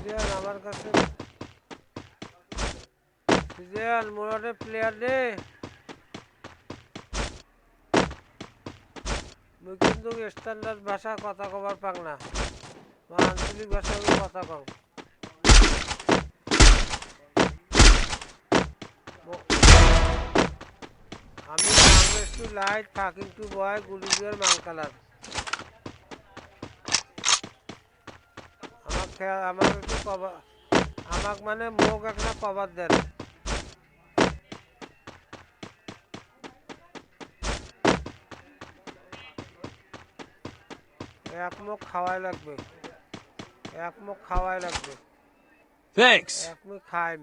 Season আমার কাছে season মোড়ে প্লেয়ার দে মুই কিন্তু স্ট্যান্ডার্ড ভাষা কথা কবার পাং না বা আঞ্চলিক ভাষায় কথা কম আমি বাংলাদেশ টু লাইট ফাকিং টু বয় গুলিবিয়ার মাংকালার আমার একটু কভার আমাক মানে মোক একটা কভার দেন এক মুখ খাওয়াই লাগবে এক মুখ খাওয়াই লাগবে Thanks. এক মুখ খাইম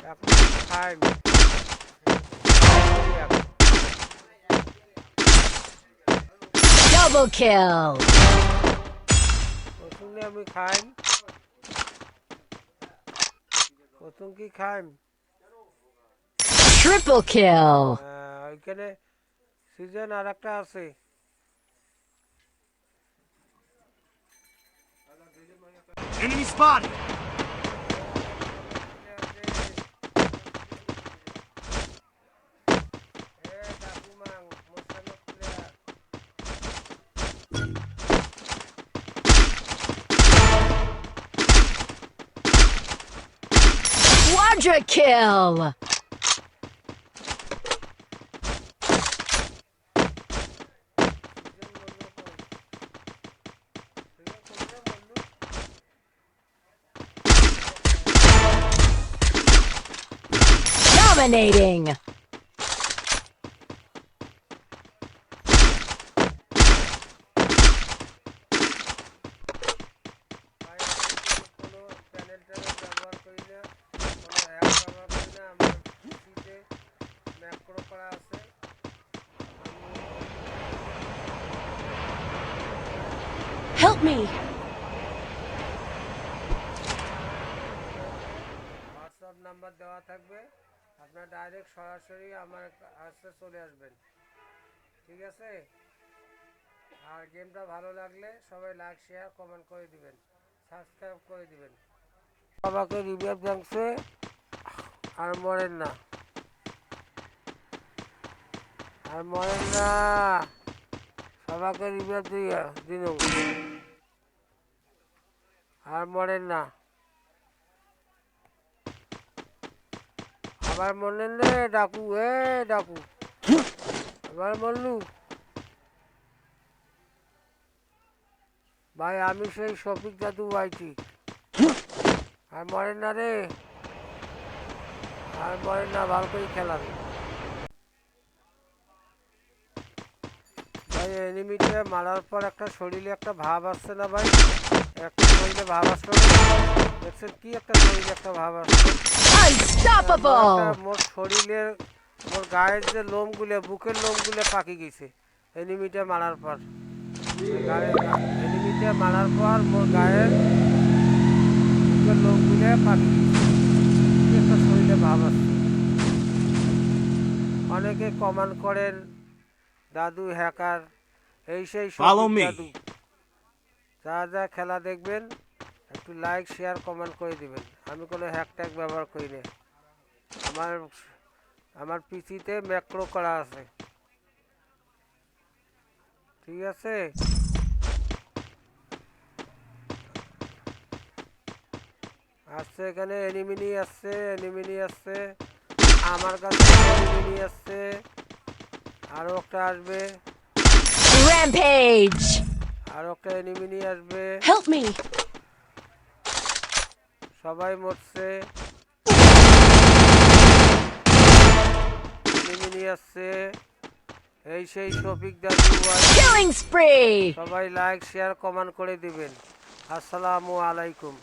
এক মুখ খাইম Double kill. প্রথমে আমি খাইম প্রথম কি খাইম Triple kill. ওইখানে সিজন আর একটা আছে Enemy spotted. Quadra kill. Dominating. Help me. WhatsApp number দেওয়া থাকবে আপনার ডাইরেক্ট সরাসরি আমার কাছে চলে আসবেন ঠিক আছে আর গেমটা ভালো লাগলে সবাই লাইক শেয়ার কমেন্ট করে দিবেন সাবস্ক্রাইব করে দিবেন সবাইকে রিভিউ জানছে আর মরেন না আর মরেন না সবাইকে রিভিউ দিয়ে দিন আর মরেন না আবার মরলেন রে ডাকু ডাকু আবার মরলু ভাই আমি সেই শফিক দাদু ভাইটি আর মরেন না রে আর মরেন না ভালো করে খেলাম ভাই এনিমিটা মারার পর একটা শরীরে একটা ভাব আসছে না ভাই একটা শরীরে ভাব আসছে দেখছেন কি একটা শরীরে একটা ভাব আসছে Unstoppable. মোর শরীরের মোর গায়ের যে লোমগুলো বুকের লোমগুলো পাকি গেছে এনিমিটা মারার পর এনিমিটা মারার পর মোর গায়ের বুকের লোমগুলো পাকি গেছে একটা শরীরে ভাব আসছে অনেকে কমেন্ট করেন দাদু হ্যাকার এই সেই দাদু যা যা খেলা দেখবেন একটু লাইক শেয়ার কমেন্ট করে দিবেন আমি কোনো হ্যাশট্যাগ ব্যবহার করি না আমার পিসিতে ম্যাক্রো করা আছে ঠিক আছে আসছে এখানে এনিমিনি আসছে আমার কাছে এনিমিনি আসছে আরো একটা আসবে Rampage. আরো একটা এনিমিনি আসবে Help me. সবাই মরছে এনিমিনি আসছে এই সেই শফিক দাদু Killing spree. সবাই লাইক শেয়ার কমেন্ট করে দিবেন আসসালামু আলাইকুম